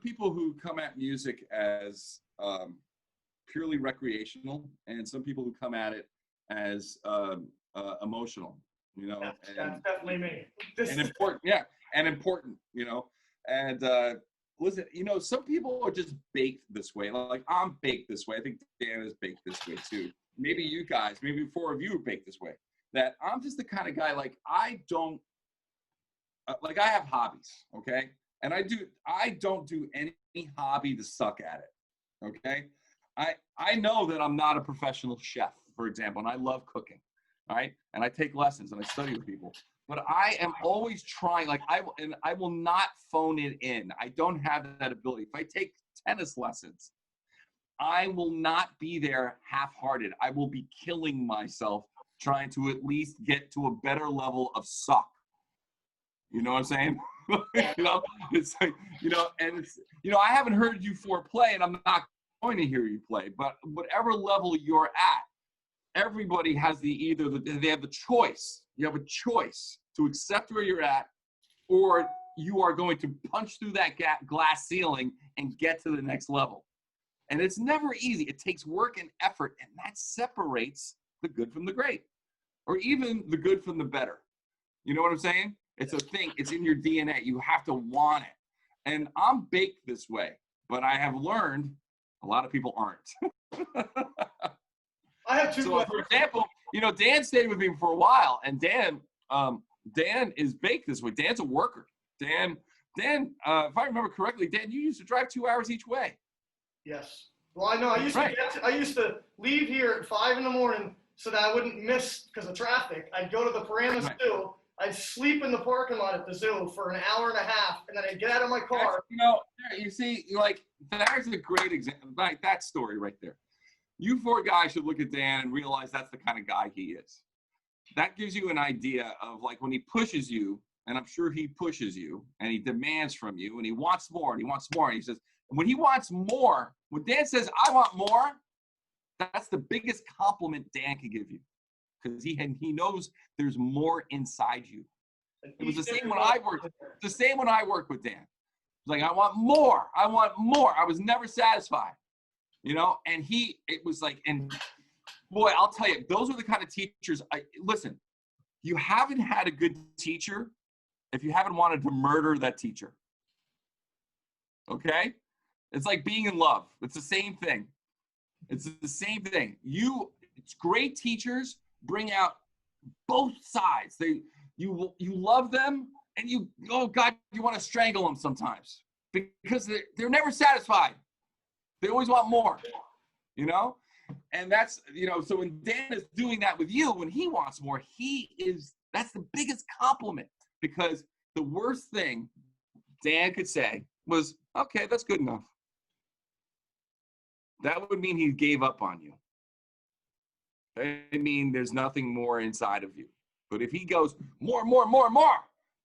people who come at music as purely recreational, and some people who come at it as emotional, you know. That's definitely me. And important, yeah, and important, you know. And listen, you know, some people are just baked this way. Like I'm baked this way. I think Dan is baked this way too. Maybe you guys, maybe 4 of you are baked this way. That I'm just the kind of guy, like I don't, like I have hobbies, okay? And I don't do any hobby to suck at it, okay? I know that I'm not a professional chef, for example, and I love cooking, all right? And I take lessons and I study with people. But I am always trying, like I will not phone it in. I don't have that ability. If I take tennis lessons, I will not be there half-hearted. I will be killing myself trying to at least get to a better level of suck. You know what I'm saying? You know, it's like, you know, and it's, you know, I haven't heard you 4 play, and I'm not going to hear you play, but whatever level you're at, everybody has they have the choice. You have a choice to accept where you're at, or you are going to punch through that glass ceiling and get to the next level. And it's never easy. It takes work and effort, and that separates the good from the great, or even the good from the better. You know what I'm saying? It's a thing. It's in your DNA. You have to want it. And I'm baked this way, but I have learned a lot of people aren't. I have 2 So, for example, you know, Dan stayed with me for a while, and Dan is baked this way. Dan's a worker. Dan, if I remember correctly, Dan, you used to drive 2 hours each way. Yes. Well, I know. I used to leave here at 5 in the morning so that I wouldn't miss because of traffic. I'd go to the Piranha Zoo. I'd sleep in the parking lot at the zoo for an hour and a half, and then I'd get out of my car. You know, you see, like, there's a great example. Like that story right there. You 4 guys should look at Dan and realize that's the kind of guy he is. That gives you an idea of, like, when he pushes you, and I'm sure he pushes you, and he demands from you, and he wants more, and he wants more, and he says, and when he wants more, when Dan says, I want more, that's the biggest compliment Dan can give you. Because he knows there's more inside you. It was the same when I worked. The same when I worked with Dan. It was like, I want more. I want more. I was never satisfied, you know. And it was like, and boy, I'll tell you, those are the kind of teachers. Listen, you haven't had a good teacher if you haven't wanted to murder that teacher. Okay, it's like being in love. It's the same thing. It's the same thing. It's great teachers bring out both sides. You love them, and oh God, you want to strangle them sometimes because they're never satisfied. They always want more, you know. And that's, you know, so when Dan is doing that with you, when he wants more, that's the biggest compliment, because the worst thing Dan could say was, okay, that's good enough. That would mean he gave up on you. I mean, there's nothing more inside of you. But if he goes more,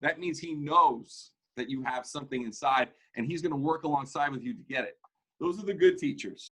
that means he knows that you have something inside, and he's going to work alongside with you to get it. Those are the good teachers.